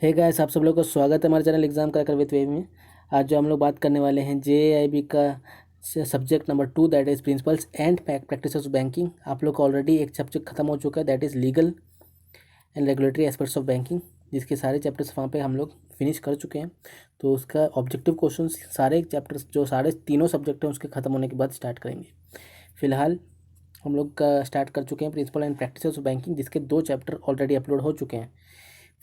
Hey guys, आप सब लोग का स्वागत है हमारे channel exam cracker with wave में। आज जो हम लोग बात करने वाले हैं जेआईबी का subject number 2 that is principles and practices of banking. आप लोग का ऑलरेडी एक सब्जेक्ट खत्म हो चुका है that is legal and regulatory aspects of banking, जिसके सारे चैप्टर्स वहाँ पे हम लोग फिनिश कर चुके हैं। तो उसका ऑब्जेक्टिव क्वेश्चन सारे चैप्टर्स जो सारे तीनों सब्जेक्ट हैं उसके ख़त्म होने के बाद स्टार्ट करेंगे। फिलहाल हम लोग का स्टार्ट कर चुके हैं principles and practices of banking, जिसके 2 चैप्टर ऑलरेडी अपलोड हो चुके हैं।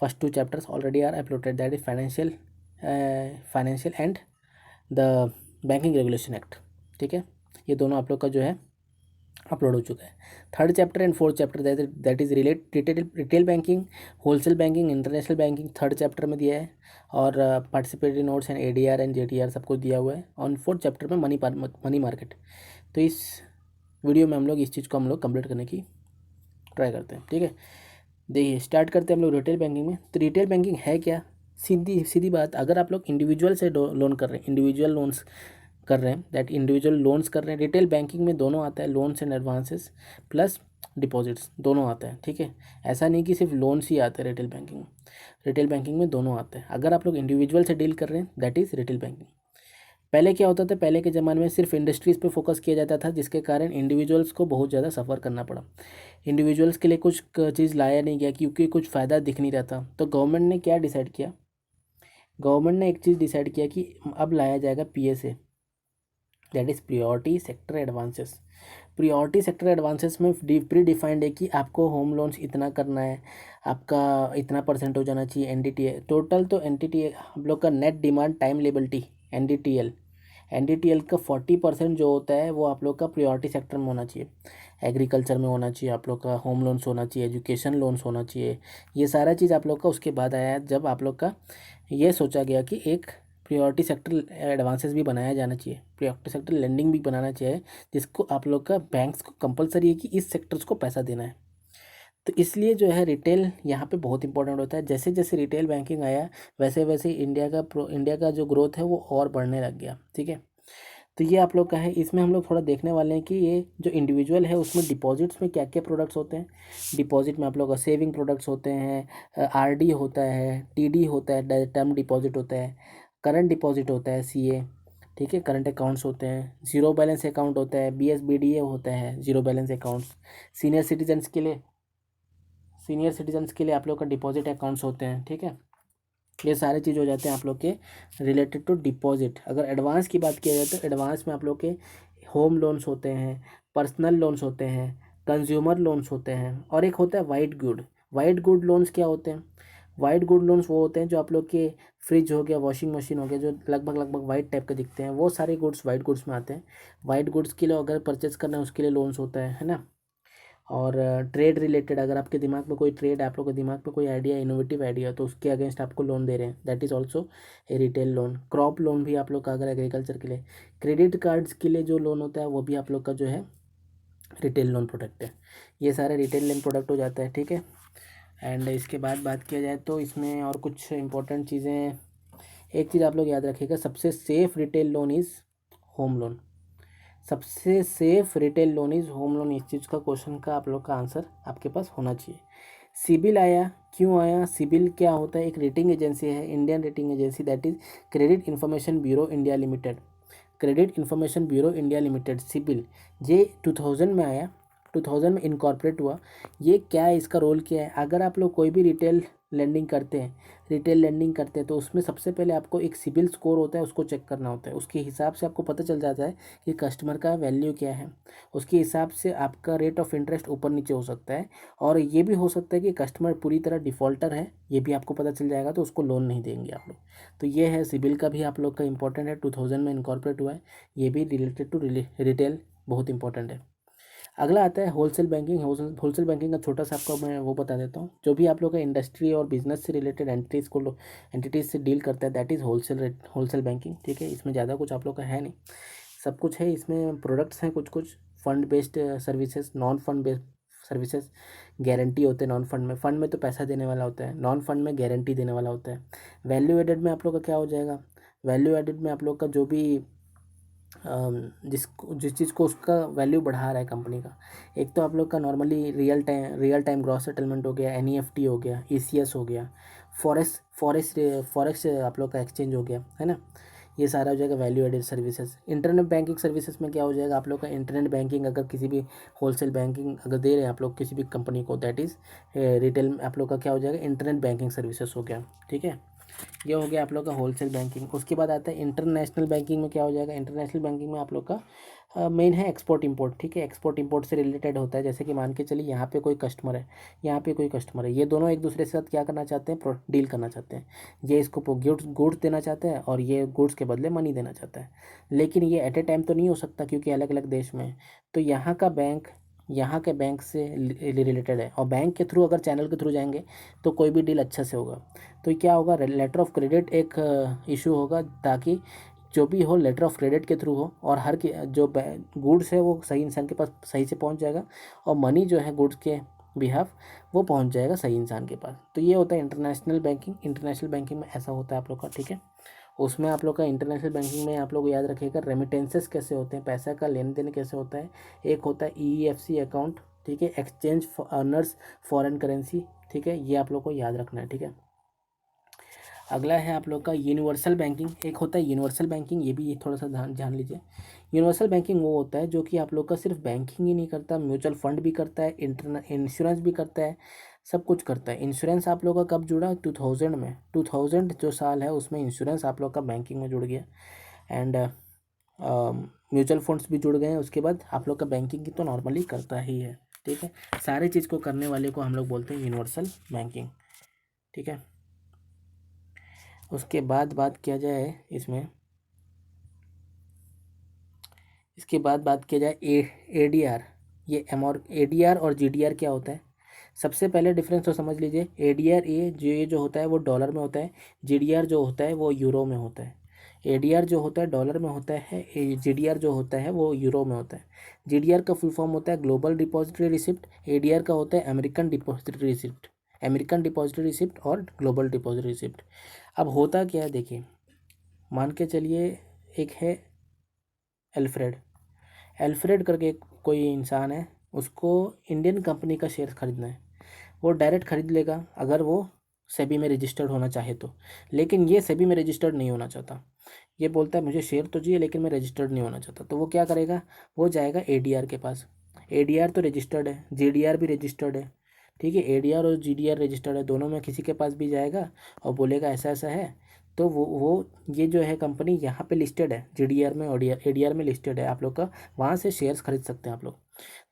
First 2 chapters already are uploaded, that is financial and the banking regulation act। ठीक है, ये दोनों आप लोग का जो है अपलोड हो चुका है। Third chapter and fourth chapter that is retail banking, wholesale banking, international banking third chapter में दिया है। और participatory notes and ADR and GDR सबको दिया हुआ है। और फोर्थ चैप्टर में मनी मार्केट। तो इस वीडियो में हम लोग इस चीज़ को हम लोग कंप्लीट करने की ट्राई करते हैं। ठीक है, देखिए स्टार्ट करते हैं हम लोग रिटेल बैंकिंग में। तो रिटेल बैंकिंग है क्या? सीधी सीधी बात, अगर आप लोग इंडिविजुअल से लोन कर रहे हैं, इंडिविजुअल लोन्स कर रहे हैं, दैट इंडिविजुअल लोन्स कर रहे हैं, रिटेल बैंकिंग में दोनों आता है, loans and advances plus deposits दोनों आता है। ठीक है, ऐसा नहीं कि सिर्फ लोन्स ही आते हैं रिटेल बैंकिंग में, रिटेल बैंकिंग में दोनों आते हैं। अगर आप लोग इंडिविजुअल से डील कर रहे हैं दैट इज़ रिटेल बैंकिंग। पहले क्या होता था, पहले के ज़माने में सिर्फ इंडस्ट्रीज़ पे फोकस किया जाता था, जिसके कारण इंडिविजुअल्स को बहुत ज़्यादा सफ़र करना पड़ा। इंडिविजुअल्स के लिए कुछ चीज़ लाया नहीं गया क्योंकि कुछ फ़ायदा दिख नहीं रहा था। तो गवर्नमेंट ने क्या डिसाइड किया, गवर्नमेंट ने एक चीज़ डिसाइड किया कि अब लाया जाएगा PSA, that is priority sector advances. Priority sector advances में प्री डिफाइंड है कि आपको होम लोन्स इतना करना है, आपका इतना परसेंट हो जाना चाहिए एनडीटीए टोटल। तो एनडीटीए हम लोग का net demand time liability NDTL, NDTL का 40% जो होता है वो आप लोग का प्रियोरिटी सेक्टर में होना चाहिए। एग्रीकल्चर में होना चाहिए, आप लोग का होम लोन्स होना चाहिए, एजुकेशन लोन्स होना चाहिए। ये सारा चीज़ आप लोग का उसके बाद आया जब आप लोग का ये सोचा गया कि एक प्रियोरिटी सेक्टर एडवांसेस भी बनाया जाना चाहिए, प्रियोरिटी सेक्टर लेंडिंग भी बनाना चाहिए, जिसको आप लोग का बैंक्स को कंपलसरी है कि इस सेक्टर्स को पैसा देना है। तो इसलिए जो है रिटेल यहाँ पे बहुत इंपॉर्टेंट होता है। जैसे जैसे रिटेल बैंकिंग आया वैसे वैसे इंडिया का जो ग्रोथ है वो और बढ़ने लग गया। ठीक है, तो ये आप लोग का है। इसमें हम लोग थोड़ा देखने वाले हैं कि ये जो इंडिविजुअल है उसमें डिपॉजिट्स में क्या क्या प्रोडक्ट्स होते हैं। डिपॉजिट में आप लोग का सेविंग प्रोडक्ट्स होते हैं, आरडी होता है, टीडी होता है, टर्म डिपॉजिट होता है, करंट डिपॉजिट होता है, सीए, ठीक है, करंट अकाउंट्स होते हैं, जीरो बैलेंस अकाउंट होता है, बीएसबीडीए होता है, zero balance accounts. Senior citizens के लिए सीनियर सिटीजन्स के लिए आप लोग का डिपॉजिट अकाउंट्स होते हैं। ठीक है, ये सारे चीज़ हो जाते हैं आप लोग के रिलेटेड टू डिपॉजिट। अगर एडवांस की बात किया जाए तो एडवांस में आप लोग के होम लोन्स होते हैं, पर्सनल लोन्स होते हैं, कंज्यूमर लोन्स होते हैं, और एक होता है white good. White good loans क्या होते हैं? वाइट गुड लोन्स वो होते हैं जो आप लोग के फ्रिज हो गया, वॉशिंग मशीन हो गया, जो लगभग लगभग वाइट टाइप के दिखते हैं, वो सारे गुड्स वाइट गुड्स में आते हैं। वाइट गुड्स के लिए अगर परचेज करना है उसके लिए लोन्स होता है ना। और ट्रेड रिलेटेड, अगर आपके दिमाग में कोई ट्रेड, आप लोग के दिमाग में कोई आइडिया, इनोवेटिव आइडिया, तो उसके अगेंस्ट आपको लोन दे रहे हैं, that is also a retail loan. Crop loan भी आप लोग का अगर एग्रीकल्चर के लिए, क्रेडिट कार्ड्स के लिए जो लोन होता है वो भी आप लोग का जो है रिटेल लोन प्रोडक्ट है। ये सारे रिटेल लोन प्रोडक्ट हो जाता है। ठीक है, एंड इसके बाद बात किया जाए तो इसमें और कुछ इंपॉर्टेंट चीज़ें, एक चीज़ आप लोग याद रखिएगा, सबसे safe retail loan is home loan. सबसे safe retail loan is home loan. इस चीज़ का क्वेश्चन का आप लोग का आंसर आपके पास होना चाहिए। सिबिल आया, क्यों आया? सिबिल क्या होता है? एक रेटिंग एजेंसी है, Indian rating agency, that is credit information bureau India limited. Credit information bureau India limited, CIBIL, ये 2000 में आया, 2000 में इनकॉर्पोरेट हुआ। ये क्या है, इसका रोल क्या है? अगर आप लोग कोई भी रिटेल लेंडिंग करते हैं, तो उसमें सबसे पहले आपको एक सिबिल स्कोर होता है, उसको चेक करना होता है। उसके हिसाब से आपको पता चल जाता है कि कस्टमर का वैल्यू क्या है। उसके हिसाब से आपका रेट ऑफ इंटरेस्ट ऊपर नीचे हो सकता है, और ये भी हो सकता है कि कस्टमर पूरी तरह डिफ़ॉल्टर है, ये भी आपको पता चल जाएगा, तो उसको लोन नहीं देंगे आप लोग। तो ये है सिबिल का भी आप लोग का इंपॉर्टेंट है, 2000 में इनकॉर्पोरेट हुआ है, ये भी रिलेटेड टू रिटेल बहुत इंपॉर्टेंट है। अगला आता है होलसेल बैंकिंग। होलसेल बैंकिंग का छोटा सा आपको मैं वो बता देता हूँ, जो भी आप लोग का इंडस्ट्री और बिजनेस से रिलेटेड एंटिटीज़ से डील करता है, दैट इज़ होलसेल बैंकिंग। ठीक है, इसमें ज़्यादा कुछ आप लोग का है नहीं, सब कुछ है इसमें। प्रोडक्ट्स हैं कुछ कुछ, fund based services, non fund based services, guarantee होते हैं नॉन फंड में। फंड में तो पैसा देने वाला होता है, नॉन फंड में गारंटी देने वाला होता है। वैल्यू एडेड में आप लोग का क्या हो जाएगा? वैल्यू एडेड में आप लोग का जो भी जिस चीज़ को उसका वैल्यू बढ़ा रहा है कंपनी का। एक तो आप लोग का normally real time gross settlement हो गया, NEFT हो गया, ECS हो गया, फॉरेक्स आप लोग का एक्सचेंज हो गया, है ना। ये सारा हो जाएगा value added services. Internet banking services में क्या हो जाएगा आप लोग का, इंटरनेट बैंकिंग अगर किसी भी होलसेल बैंकिंग अगर दे रहे हैं आप लोग किसी भी कंपनी को, दैट इज़ रिटेल आप लोग का क्या हो जाएगा, इंटरनेट बैंकिंग सर्विसेज हो गया, ठीक है। ये हो गया आप लोग का होलसेल बैंकिंग। उसके बाद आता है इंटरनेशनल बैंकिंग में क्या हो जाएगा, इंटरनेशनल बैंकिंग में आप लोग का मेन है एक्सपोर्ट इंपोर्ट, ठीक है। एक्सपोर्ट इंपोर्ट से रिलेटेड होता है, जैसे कि मान के चलिए यहाँ पे कोई कस्टमर है, यहाँ पे कोई कस्टमर है, ये दोनों एक दूसरे के साथ क्या करना चाहते हैं, डील करना चाहते हैं। ये इसको गुड्स देना चाहते हैं और ये गुड्स के बदले मनी देना चाहता है, लेकिन ये एट ए टाइम तो नहीं हो सकता क्योंकि अलग अलग देश में है। तो यहाँ के बैंक से रिलेटेड है, और बैंक के थ्रू अगर चैनल के थ्रू जाएंगे तो कोई भी डील अच्छा से होगा। तो क्या होगा, लेटर ऑफ क्रेडिट एक इशू होगा, ताकि जो भी हो लेटर ऑफ क्रेडिट के थ्रू हो, और हर की जो गुड्स है वो सही इंसान के पास सही से पहुंच जाएगा, और मनी जो है गुड्स के बिहाफ वो पहुंच जाएगा सही इंसान के पास। तो ये होता है इंटरनेशनल बैंकिंग। इंटरनेशनल बैंकिंग में ऐसा होता है आप लोग का, ठीक है। उसमें आप लोग का इंटरनेशनल बैंकिंग में आप लोग याद रखिएगा रेमिटेंसेस कैसे होते हैं, पैसा का लेन देन कैसे होता है। एक होता है EEFC अकाउंट, ठीक है, एक्सचेंज अर्नर्स फॉरेन करेंसी, ठीक है, ये आप लोग को याद रखना है, ठीक है। अगला है आप लोग का यूनिवर्सल बैंकिंग। एक होता है यूनिवर्सल बैंकिंग, ये भी थोड़ा सा ध्यान जान लीजिए। यूनिवर्सल बैंकिंग वो होता है जो कि आप लोग का सिर्फ बैंकिंग ही नहीं करता, म्यूचुअल फंड भी करता है, इंश्योरेंस भी करता है, सब कुछ करता है। इंश्योरेंस आप लोग का कब जुड़ा, 2000 में, 2000 जो साल है उसमें इंश्योरेंस आप लोग का बैंकिंग में जुड़ गया। एंड म्यूचुअल फंड्स भी जुड़ गए हैं। उसके बाद आप लोग का बैंकिंग की तो नॉर्मली करता ही है, ठीक है। सारे चीज़ को करने वाले को हम लोग बोलते हैं यूनिवर्सल बैंकिंग, ठीक है। उसके बाद बात किया जाए इसके बाद बात किया जाए ADR। ये ADR और GDR क्या होता है, सबसे पहले डिफरेंस तो समझ लीजिए। ADR ये जो होता है वो डॉलर में होता है, GDR जो होता है वो यूरो में होता है। ADR जो होता है डॉलर में होता है, GDR जो होता है वो यूरो में होता है। GDR का फुल फॉर्म होता है ग्लोबल डिपॉजिटरी रिसिप्ट, ADR का होता है American depository receipt. American depository receipt और ग्लोबल डिपॉजिटरी रिसिप्ट। अब होता क्या है देखिए, मान के चलिए एक है एल्फ्रेड। एल्फ्रेड करके कोई इंसान है, उसको इंडियन कंपनी का शेयर खरीदना है। वो डायरेक्ट खरीद लेगा अगर वो सेबी में रजिस्टर्ड होना चाहे तो, लेकिन ये सेबी में रजिस्टर्ड नहीं होना चाहता। ये बोलता है मुझे शेयर तो चाहिए लेकिन मैं रजिस्टर्ड नहीं होना चाहता। तो वो क्या करेगा, वो जाएगा ADR के पास। ADR तो रजिस्टर्ड है, GDR भी रजिस्टर्ड है, ठीक है। ADR और GDR रजिस्टर्ड है, दोनों में किसी के पास भी जाएगा और बोलेगा ऐसा ऐसा है। तो वो ये जो है कंपनी यहाँ पे लिस्टेड है, GDR में और ADR में लिस्टेड है आप लोग का, वहाँ से शेयर्स खरीद सकते हैं आप लोग।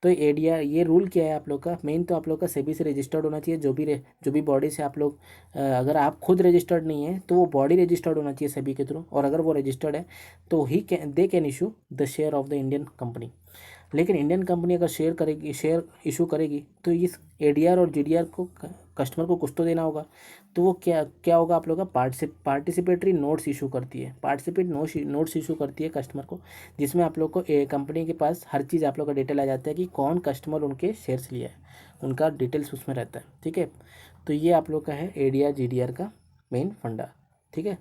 तो ADR ये रूल क्या है आप लोग का, मेन तो आप लोग का सेबी से रजिस्टर्ड होना चाहिए। जो भी बॉडी से आप लोग अगर आप खुद रजिस्टर्ड नहीं है तो वो बॉडी रजिस्टर्ड होना चाहिए सेबी के थ्रू, और अगर वो रजिस्टर्ड है तो they can issue the share of the Indian company. लेकिन इंडियन कंपनी अगर शेयर इशू करेगी तो इस ADR और GDR को कस्टमर को कुछ तो देना होगा। तो वो क्या क्या होगा आप लोग का, पार्टिसिपेटरी नोट्स इशू करती है, नोट्स इशू करती है कस्टमर को, जिसमें आप लोग को कंपनी के पास हर चीज़ आप लोग का डिटेल आ जाता है कि कौन कस्टमर उनके शेयर्स लिया है, उनका डिटेल्स उसमें रहता है, ठीक है। तो ये आप लोग का है ADR GDR का मेन फंडा, ठीक है।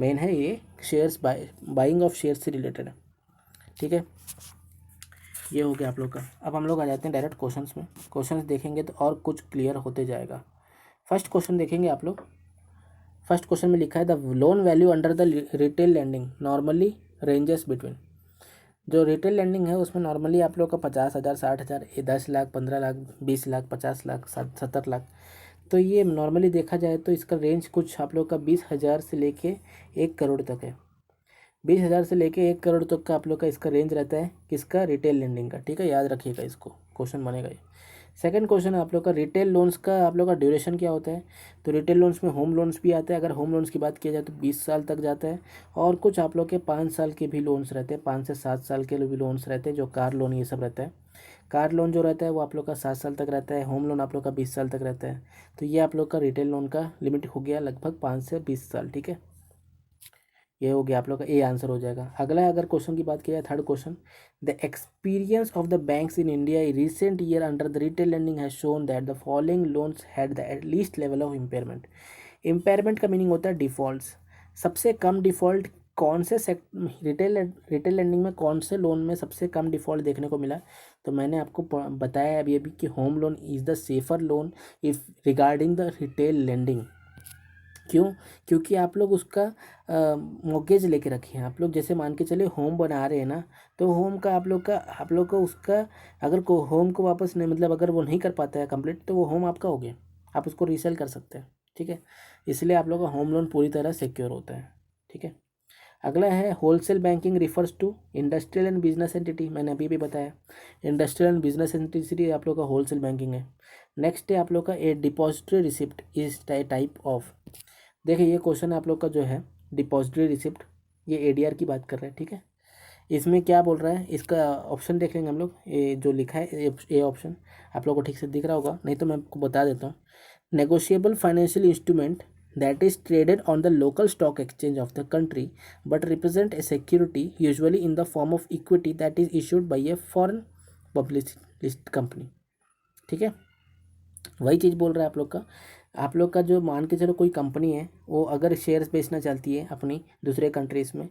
मेन है ये शेयर्स बाइंग ऑफ शेयर्स से रिलेटेड है, ठीक है। ये हो गया आप लोग का। अब हम लोग आ जाते हैं डायरेक्ट क्वेश्चंस में। क्वेश्चंस देखेंगे तो और कुछ क्लियर होते जाएगा। फर्स्ट क्वेश्चन देखेंगे आप लोग। फर्स्ट क्वेश्चन में लिखा है the loan value under the retail landing normally ranges between. जो रिटेल लैंडिंग है उसमें नॉर्मली आप लोग का 50,000, 60,000, 10 लाख, 15 लाख, 20 लाख, 50 लाख, 70 लाख। तो ये नॉर्मली देखा जाए तो इसका रेंज कुछ आप लोग का 20,000 से लेके 1 करोड़ तक है। 20,000 से लेके 1 करोड़ तक का आप लोग का इसका रेंज रहता है, किसका, रिटेल लेंडिंग का, ठीक है। याद रखिएगा, इसको क्वेश्चन बनेगा ये। सेकंड क्वेश्चन है आप लोग का रिटेल लोन्स का आप लोग का ड्यूरेशन क्या होता है। तो रिटेल लोन्स में होम लोन्स भी आते हैं, अगर होम लोन्स की बात की जाए तो 20 साल तक जाता है, और कुछ आप लोग के 5 साल के भी लोन्स रहते हैं, 5 से 7 साल के भी लोन्स रहते हैं, जो कार लोन ये सब रहता है। कार लोन जो रहता है वो आप लोग का 7 साल तक रहता है, होम लोन आप लोग का 20 साल तक रहता है। तो ये आप लोग का रिटेल लोन का लिमिट हो गया लगभग 5 से 20 साल, ठीक है। ये हो गया आप लोग का, ए आंसर हो जाएगा। अगला है, अगर क्वेश्चन की बात की जाए, third question, the experience of the banks in India recent year under the retail lending has shown that the following loans had the at least level of impairment. Impairment का मीनिंग होता है defaults. सबसे कम default कौन से retail lending में कौन से loan में सबसे कम डिफ़ॉल्ट देखने को मिला? तो मैंने आपको बताया अभी अभी कि home loan is the safer loan if regarding the retail lending. क्यों? क्योंकि आप लोग उसका मॉर्गेज लेके रखे हैं। आप लोग जैसे मान के चलिए होम बना रहे हैं ना, तो होम का आप लोग को उसका अगर को होम को वापस नहीं, मतलब अगर वो नहीं कर पाता है कंप्लीट, तो वो होम आपका हो गया, आप उसको रीसेल कर सकते हैं। ठीक है, इसलिए आप लोग का होम लोन पूरी तरह सिक्योर होता है। ठीक है, अगला है wholesale banking refers to industrial and business entity. मैंने अभी भी बताया इंडस्ट्रियल एंड बिजनेस एंटिटी आप लोग का होलसेल बैंकिंग है। नेक्स्ट है आप लोग का a depository receipt is type of. देखिए ये क्वेश्चन आप लोग का जो है डिपॉजिटरी रिसिप्ट, ये एडीआर की बात कर रहे हैं। ठीक है, इसमें क्या बोल रहा है, इसका ऑप्शन देख लेंगे हम लोग। ये जो लिखा है ए ऑप्शन आप लोग को ठीक से दिख रहा होगा, नहीं तो मैं आपको बता देता हूँ। Negotiable financial instrument that is traded on the local stock exchange of the country but represent a security usually in the form of equity that is issued by a foreign public list company। ठीक है, वही चीज़ बोल रहा है आप लोग का जो मान के चलो कोई कंपनी है, वो अगर शेयर्स बेचना चाहती है अपनी दूसरे कंट्रीज़ में,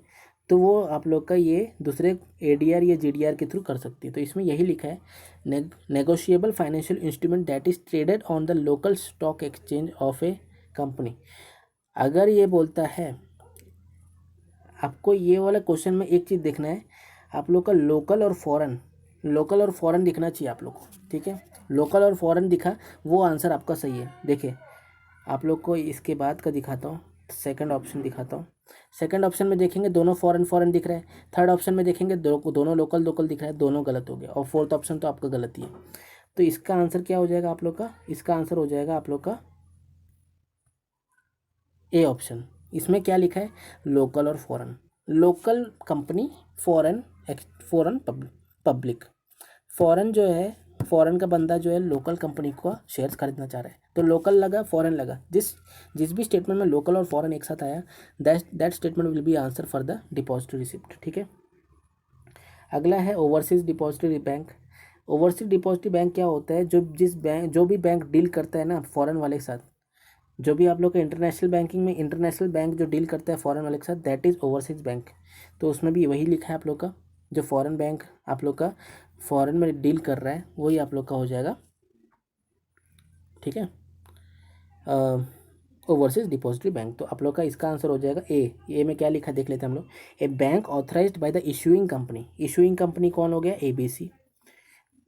तो वो आप लोग का ये दूसरे एडीआर या जीडीआर के थ्रू कर सकती है। तो इसमें यही लिखा है negotiable financial instrument that is traded on the local stock exchange of A company. अगर ये बोलता है, आपको ये वाला क्वेश्चन में एक चीज़ देखना है, आप लोग का लोकल और फॉरेन दिखना चाहिए आप लोग को। ठीक है, लोकल और फॉरेन दिखा, वो आंसर आपका सही है। देखिए आप लोग को इसके बाद का दिखाता हूँ, सेकंड ऑप्शन दिखाता हूँ। सेकंड ऑप्शन में देखेंगे दोनों फॉरेन दिख रहा है। थर्ड ऑप्शन में देखेंगे दोनों लोकल दिख रहा है, दोनों गलत हो गया। और फोर्थ ऑप्शन तो आपका गलत ही है। तो इसका आंसर क्या हो जाएगा आप लोग का? इसका आंसर हो जाएगा आप लोग का ए ऑप्शन। इसमें क्या लिखा है? लोकल और foreign. Local company, foreign public. Foreign जो है, फॉरेन का बंदा जो है लोकल कंपनी को शेयर्स खरीदना चाह रहा है, तो लोकल लगा फॉरेन लगा। जिस भी स्टेटमेंट में लोकल और फॉरेन एक साथ आया, that statement will be answer for the depository receipt. ठीक है, अगला है overseas depository bank. Overseas depository bank क्या होता है? जो भी बैंक डील करता है ना फॉरेन वाले के साथ, जो भी आप लोग का इंटरनेशनल बैंकिंग में इंटरनेशनल बैंक जो डील करता है फॉरेन वाले के साथ, दैट इज़ ओवरसीज बैंक। तो उसमें भी वही लिखा है आप लोग का, जो फॉरेन बैंक आप लोग का फॉरेन में डील कर रहा है, वही आप लोग का हो जाएगा। ठीक है, ओवरसीज डिपॉजिटरी बैंक। तो आप लोग का इसका आंसर हो जाएगा ए में क्या लिखा देख लेते हैं हम लोग। A bank authorised by the issuing company. Issuing company कौन हो गया? ABC।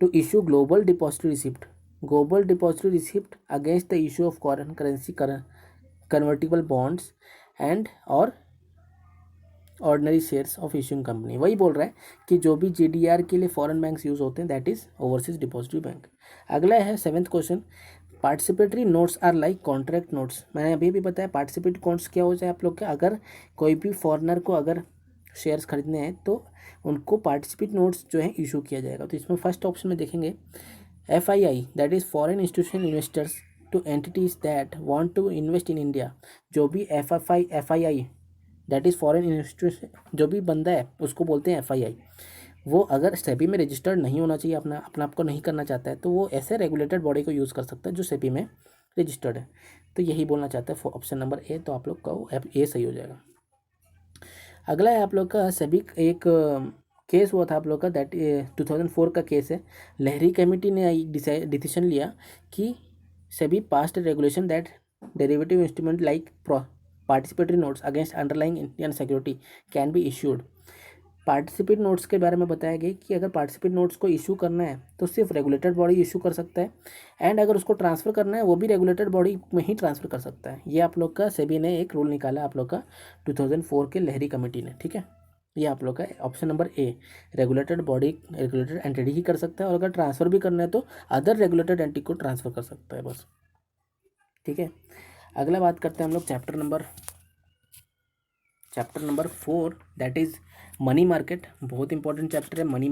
To issue global depository receipt. Global depository receipt against the issue of foreign currency convertible bonds and और ordinary shares of issuing company. वही बोल रहा है कि जो भी जीडीआर के लिए फॉरेन बैंक्स यूज़ होते हैं, that is overseas depository bank. अगला है 7th question. Participatory notes are like contract notes. मैंने अभी भी बताया पार्टिसिपेटरी नोट्स क्या हो जाए आप लोग के, अगर कोई भी फॉरेनर को अगर शेयर्स खरीदने हैं तो उनको पार्टिसिपेट नोट्स जो है इशू किया जाएगा। तो इसमें फर्स्ट ऑप्शन में देखेंगे FII that is foreign institutional investors to entities that want to invest in India. जो भी FII that is foreign institution, जो भी बंदा है उसको बोलते हैं FII। वो अगर सेबी में रजिस्टर्ड नहीं होना चाहिए, अपना आप को नहीं करना चाहता है, तो वो ऐसे रेगुलेटेड बॉडी को यूज़ कर सकता है जो सेबी में रजिस्टर्ड है। तो यही बोलना चाहता है ऑप्शन नंबर ए। तो आप लोग का ए सही हो जाएगा। अगला है आप लोग का सेबी एक केस हुआ था आप लोग का, दैट 2004 का केस है। लहरी कमेटी ने डिसीजन लिया कि SEBI past regulation that derivative instrument like participatory notes against underlying Indian security can be issued. Participate notes के बारे में बताया गया कि अगर पार्टिसिपेट नोट्स को इशू करना है तो सिर्फ रेगुलेटेड बॉडी इशू कर सकता है, एंड अगर उसको ट्रांसफ़र करना है वो भी रेगुलेटेड बॉडी में ही ट्रांसफ़र कर सकता है। ये आप लोग का सेबी ने एक रूल निकाला आप लोग का 2004 के लहरी कमेटी ने। ठीक है, ये आप लोग का option number A, regulated body regulated entity ही कर सकता है, और अगर ट्रांसफ़र भी करना है तो अदर रेगुलेटेड एंटिटी को ट्रांसफ़र कर सकता है बस। ठीक है, अगला बात करते हैं हम लोग chapter number 4 that is money market. बहुत इंपॉर्टेंट चैप्टर है मनी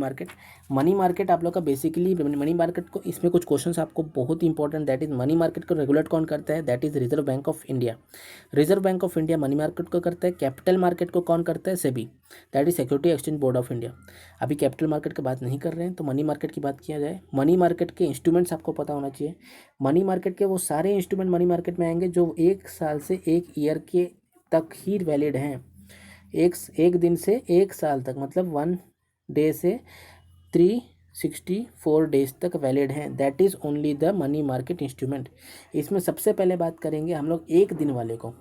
मार्केट आप लोग का बेसिकली मनी मार्केट को, इसमें कुछ क्वेश्चंस आपको बहुत important, that is money market को रेगुलेट कौन करता है? That is reserve bank of India. Reserve bank of India money market को करता है। कैपिटल मार्केट को कौन करता है? SEBI, that is security exchange board of India. अभी कैपिटल मार्केट की बात नहीं कर रहे हैं, तो मनी मार्केट की बात किया जाए। मनी मार्केट के इंस्ट्रूमेंट्स आपको पता होना चाहिए। मनी मार्केट के वो सारे इंस्ट्रूमेंट मनी मार्केट में आएंगे जो 1 साल से 1 ईयर के तक ही वैलिड हैं। एक दिन से 1 साल तक, मतलब 1 डे से 364 डेज तक वैलिड हैं। That is only the money market instrument. इसमें सबसे पहले बात करेंगे हम लोग एक दिन वाले को।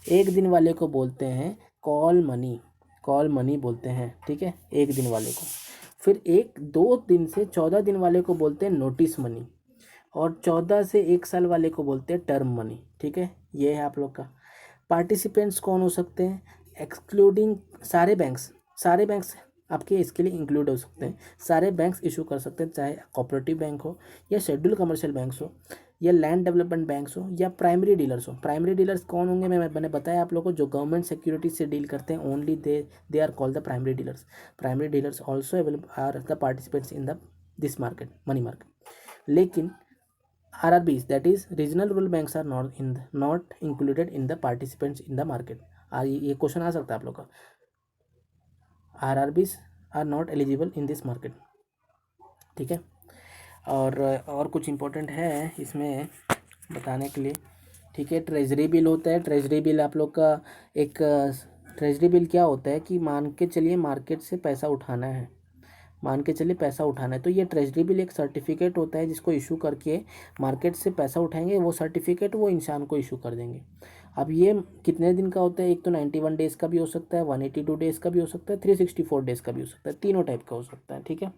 एक दिन वाले को बोलते हैं कॉल मनी, कॉल मनी बोलते हैं, ठीक है, एक दिन वाले को। फिर 2 दिन से 14 दिन वाले को बोलते हैं नोटिस मनी, और 14 से 1 साल वाले को बोलते हैं टर्म मनी, ठीक है। ये है आप लोग का। पार्टिसिपेंट्स कौन हो सकते हैं, एक्सक्लूडिंग सारे बैंक्स आपके इसके लिए इंक्लूड हो सकते हैं। सारे बैंक्स इशू कर सकते हैं, चाहे कोऑपरेटिव बैंक हो या शेड्यूल कमर्शियल बैंक्स हो या लैंड डेवलपमेंट बैंक्स हो या प्राइमरी डीलर्स हो। प्राइमरी डीलर्स कौन होंगे, मैंने बताया आप लोगों को, जो गवर्नमेंट सिक्योरिटी से डील करते हैं, only they are called the primary dealers. Primary dealers also available are the participants in the this market, money market. लेकिन RRBs, that is regional rural banks, are not included in the participants in the market। ये question आ सकता है आप लोग का। RRBs are not eligible in this market, ठीक है। और कुछ इम्पोर्टेंट है इसमें बताने के लिए, ठीक है। ट्रेजरी बिल होता है। ट्रेजरी बिल आप लोग का एक ट्रेजरी बिल क्या होता है कि मान के चलिए मार्केट से पैसा उठाना है, तो ये ट्रेजरी बिल एक सर्टिफिकेट होता है जिसको इशू करके मार्केट से पैसा उठाएंगे, वो सर्टिफिकेट वो इंसान को इशू कर देंगे। अब ये कितने दिन का होता है, एक तो 91 डेज़ का भी हो सकता है, 182 डेज़ का भी हो सकता है, 364 डेज़ का भी हो सकता है, तीनों टाइप का हो सकता है, ठीक है।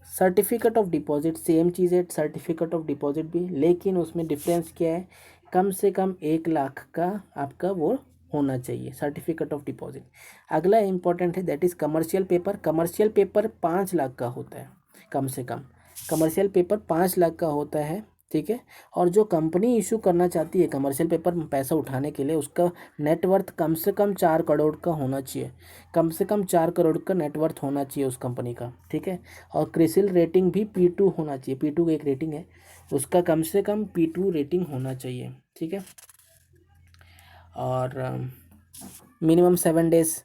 सर्टिफिकेट ऑफ डिपॉजिट सेम चीज़ है, सर्टिफिकेट ऑफ डिपॉजिट भी, लेकिन उसमें डिफरेंस क्या है, कम से कम 1 लाख का आपका वो होना चाहिए सर्टिफिकेट ऑफ डिपॉजिट। अगला इंपॉर्टेंट है that is commercial paper. Commercial paper 5 lakh का होता है, कम से कम कमर्शियल पेपर 5 लाख का होता है, ठीक है। और जो कंपनी इशू करना चाहती है कमर्शियल पेपर में पैसा उठाने के लिए, उसका नेटवर्थ कम से कम 4 करोड़ का होना चाहिए, कम से कम 4 करोड़ का नेटवर्थ होना चाहिए उस कंपनी का, ठीक है। और क्रिसिल रेटिंग भी P2 होना चाहिए, P2 एक रेटिंग है, उसका कम से कम P2 रेटिंग होना चाहिए, ठीक है। और मिनिमम 7 डेज,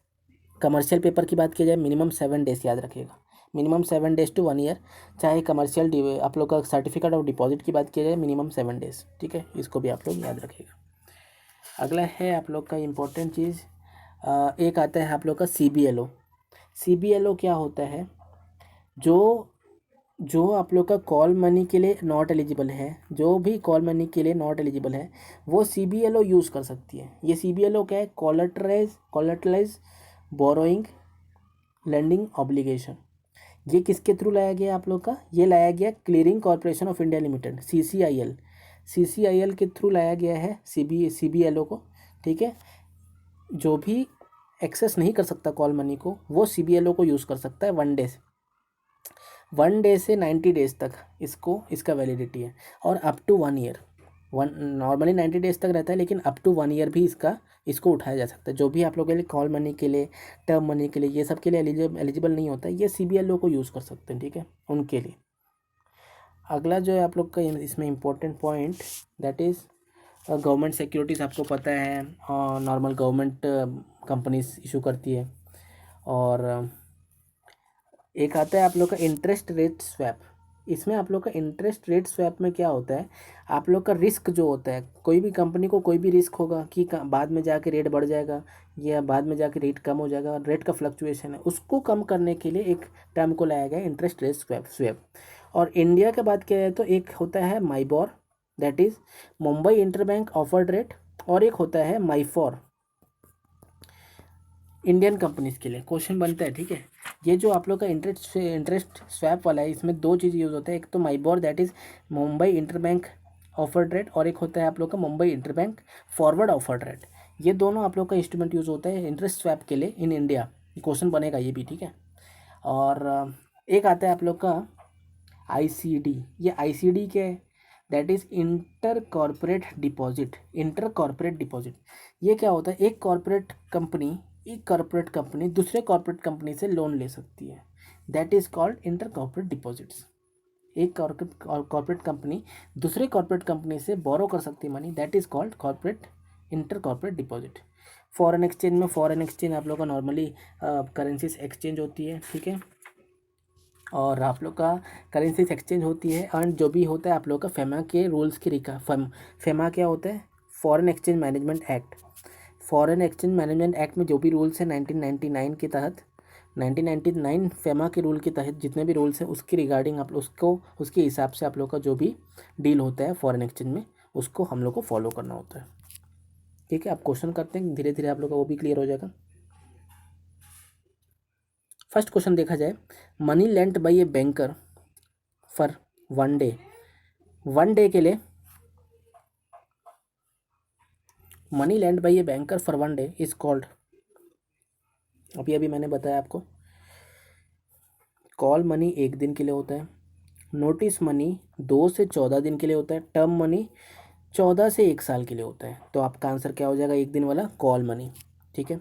कमर्शियल पेपर की बात की जाए मिनिमम 7 डेज, याद रखिएगा, मिनिमम 7 डेज टू 1 ईयर। चाहे कमर्शियल आप लोग का सर्टिफिकेट ऑफ डिपॉजिट की बात की जाए मिनिमम 7 डेज, ठीक है, इसको भी आप लोग याद रखिएगा। अगला है आप लोग का इम्पोर्टेंट चीज़, एक आता है आप लोग का CBLO। CBLO क्या होता है, जो आप लोग का कॉल मनी के लिए नॉट एलिजिबल है, जो भी कॉल मनी के लिए नॉट एलिजिबल है वो CBLO यूज़ कर सकती है। ये CBLO क्या है, कोलेटरलाइज बोरोइंग लेंडिंग ऑब्लिगेशन। ये किसके थ्रू लाया गया आप लोग का, ये लाया गया clearing corporation of India limited, CCIL के थ्रू लाया गया है CBLO को, ठीक है। जो भी एक्सेस नहीं कर सकता कॉल मनी को वो CBLO को यूज़ कर सकता है 1 डे से 90 डेज तक इसका वैलिडिटी है, और up to 1 year. Normally 90 days तक रहता है, लेकिन अप टू 1 ईयर भी इसको उठाया जा सकता है। जो भी आप लोगों के लिए कॉल मनी के लिए, टर्म मनी के लिए, ये सब के लिए एलिजिबल नहीं होता है, ये CBLO को यूज़ कर सकते हैं, ठीक है, उनके लिए। अगला जो है आप लोग का इसमें important point that is government securities. आपको पता है नॉर्मल गवर्नमेंट कंपनीज इशू करती है। और एक आता है आप लोग का इंटरेस्ट रेट स्वैप। इसमें आप लोग का इंटरेस्ट रेट स्वैप में क्या होता है, आप लोग का रिस्क जो होता है, कोई भी कंपनी को कोई भी रिस्क होगा कि बाद में जाके रेट बढ़ जाएगा या बाद में जाके रेट कम हो जाएगा, रेट का फ्लक्चुएशन है, उसको कम करने के लिए एक टर्म को लाया गया इंटरेस्ट रेट स्वैप। और इंडिया की बात किया जाए तो एक होता है MIBOR, that is Mumbai interbank offered rate, और एक होता है माइफोर, इंडियन कंपनीज के लिए। क्वेश्चन बनता है, ठीक है। ये जो आप लोग का इंटरेस्ट स्वैप वाला है, इसमें 2 चीज़ यूज़ होता है, एक तो MIBOR that is Mumbai interbank offered rate, और एक होता है आप लोग का Mumbai interbank forward offered rate. ये दोनों आप लोग का इंस्ट्रूमेंट यूज़ होता है इंटरेस्ट स्वैप के लिए इन इंडिया। क्वेश्चन बनेगा ये भी, ठीक है। और एक आता है आप लोग का ICD। ये ICD क्या है, that is inter corporate deposit. ये क्या होता है, एक कॉर्पोरेट कंपनी दूसरे कॉर्पोरेट कंपनी से लोन ले सकती है, that is called inter corporate deposits. एक कॉर्पोरेट कंपनी दूसरे कॉर्पोरेट कंपनी से बोरो कर सकती है money, that is called inter corporate deposit. Foreign exchange आप लोग का नॉर्मली करेंसीज एक्सचेंज होती है, ठीक है। और आप लोग का करेंसीज एक्सचेंज होती है, एंड जो भी होता है आप लोग का फेमा के रूल्स की फेमा क्या होता है, foreign exchange management act. Foreign exchange management act में जो भी रूल्स हैं 1999 के तहत, 1999 फेमा के रूल के तहत जितने भी रूल्स हैं उसके रिगार्डिंग आप उसको उसके हिसाब से आप लोग का जो भी डील होता है फॉरेन एक्सचेंज में उसको हम लोग को फॉलो करना होता है। ठीक है, आप क्वेश्चन करते हैं, धीरे धीरे आप लोग का वो भी क्लियर हो जाएगा। फर्स्ट क्वेश्चन देखा जाए, money lent by a banker for 1 day, 1 day के लिए money lent by a banker for 1 day is called, अभी मैंने बताया आपको, कॉल मनी 1 दिन के लिए होता है, नोटिस मनी 2 से 14 दिन के लिए होता है, टर्म मनी 14 से 1 साल के लिए होता है। तो आपका आंसर क्या हो जाएगा, 1 दिन वाला कॉल मनी। ठीक है,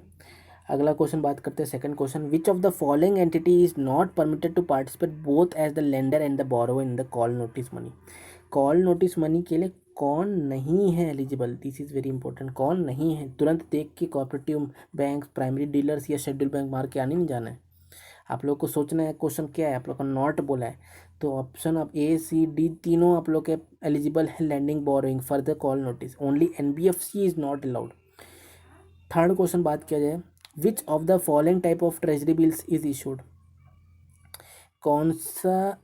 अगला क्वेश्चन बात करते हैं, second question, which of the following entity is not permitted to participate both as the lender and the borrower in the call notice money. Call notice money के लिए कौन नहीं है eligible, this is very important, कौन नहीं है, तुरंत देख के कोऑपरेटिव बैंक, प्राइमरी डीलर्स या शेड्यूल बैंक मार के आने नहीं जाना है, आप लोग को सोचना है क्वेश्चन क्या है, आप लोग का नॉट बोला है, तो ऑप्शन आप ए सी डी तीनों आप लोग के एलिजिबल है lending borrowing for the call notice, only NBFC is not allowed. Third question बात किया जाए, which of the following type of treasury bills is issued, कौन सा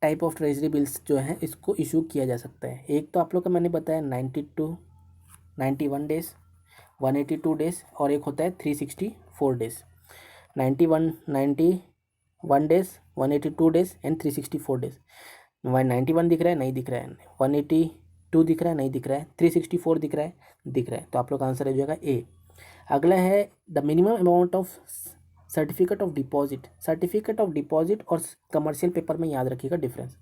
टाइप ऑफ ट्रेजरी बिल्स जो है इसको इशू किया जा सकता है। एक तो आप लोग का मैंने बताया 91 डेज, 182 डेज और एक होता है 364 days. 91 days, 182 days and 364 days. 91 दिख रहा है, नहीं दिख रहा है, 182 दिख रहा है, नहीं दिख रहा है, 364 दिख रहा है, दिख रहा है, तो आप लोग का आंसर हो जाएगा ए। अगला है the minimum amount of certificate of deposit, certificate of deposit और कमर्शियल पेपर में याद रखिएगा डिफरेंस,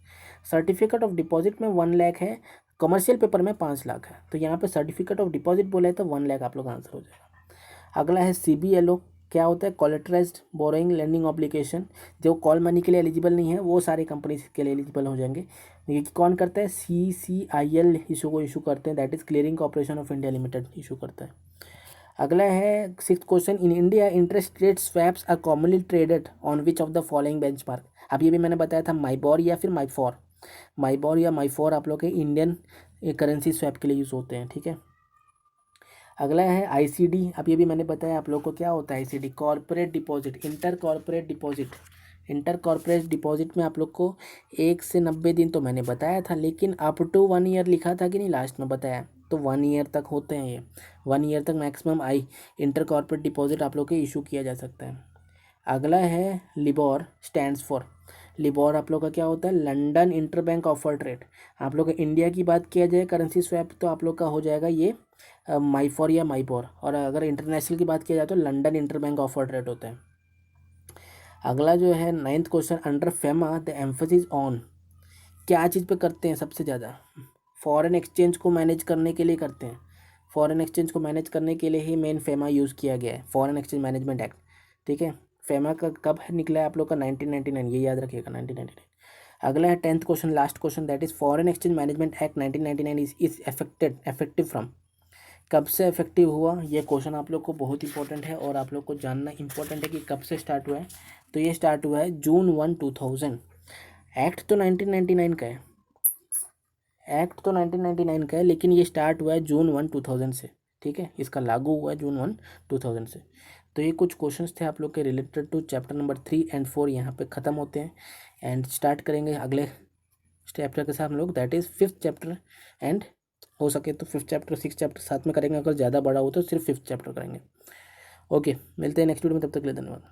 सर्टिफिकेट ऑफ डिपॉजिट में 1 लाख है, कमर्शियल पेपर में 5 लाख है, तो यहाँ पे सर्टिफिकेट ऑफ डिपॉजिट बोला है तो 1 लाख आप लोग का आंसर हो जाएगा। अगला है CBLO, क्या होता है, कोलेटराइज्ड बोरोइंग लैंडिंग ऑब्लिगेशन, जो कॉल मनी के लिए एलिजिबल नहीं है वो सारे कंपनी के लिए एलिजिबल हो जाएंगे। ये कौन करता है, CCIL इशू करते हैं, that is clearing corporation of India limited issue करता है। अगला है sixth question, in India interest rate swaps are commonly traded on which of the following benchmark. अब ये भी मैंने बताया था, माइबोर या फिर माइफोर, माइबोर या माइफोर आप लोग के इंडियन करेंसी स्वैप के लिए यूज़ होते हैं। ठीक है, अगला है ICD, अब ये भी मैंने बताया आप लोग को क्या होता है ICD, corporate deposit, inter corporate deposit. Inter corporate deposit में आप लोग को 1 से 90 दिन तो मैंने बताया था, लेकिन अप टू 1 ईयर लिखा था कि नहीं, लास्ट में बताया, तो 1 ईयर तक होते हैं ये, 1 ईयर तक मैक्सिमम इंटर कॉर्पोरेट डिपॉजिट आप लोग के इशू किया जा सकता है। अगला है लिबोर, स्टैंड्स फॉर, लिबोर आप लोग का क्या होता है, लंदन इंटरबैंक ऑफर्ड रेट। आप लोग इंडिया की बात किया जाए करेंसी स्वैप तो आप लोग का हो जाएगा ये माइफोर या माइबोर, और अगर इंटरनेशनल की बात किया जाए तो लंदन इंटरबैंक ऑफर्ड रेट होता है। अगला जो है 9th question, under FEMA the emphasis on, क्या चीज़ पे करते हैं सबसे ज़्यादा, फॉरेन एक्सचेंज को मैनेज करने के लिए करते हैं, फॉरेन एक्सचेंज को मैनेज करने के लिए ही मेन फेमा यूज़ किया गया है, फॉरेन एक्सचेंज मैनेजमेंट एक्ट। ठीक है, फेमा का कब निकला है आप लोग का, 1999, ये याद रखिएगा 1999। अगला है 10th question, last question, that is foreign exchange management act 1999 is effective from, कब से इफेक्टिव हुआ, ये क्वेश्चन आप लोग को बहुत इंपॉर्टेंट है और आप लोग को जानना इंपॉर्टेंट है कि कब से स्टार्ट हुआ है। तो ये स्टार्ट हुआ है June 1, 2000। एक्ट तो 1999 का है, एक्ट तो 1999 का है, लेकिन ये स्टार्ट हुआ है June 1, 2000 से। ठीक है, इसका लागू हुआ है June 1, 2000 से। तो ये कुछ क्वेश्चंस थे आप लोग के related to chapter number 3 and 4, यहाँ पे ख़त्म होते हैं एंड स्टार्ट करेंगे अगले चैप्टर के साथ हम लोग, that is 5th chapter, and हो सके तो 5th चैप्टर 6th चैप्टर साथ में करेंगे, अगर ज़्यादा बड़ा हो तो सिर्फ 5th चैप्टर करेंगे। ओके, मिलते हैं नेक्स्ट वीडियो में, तब तक के लिए धन्यवाद।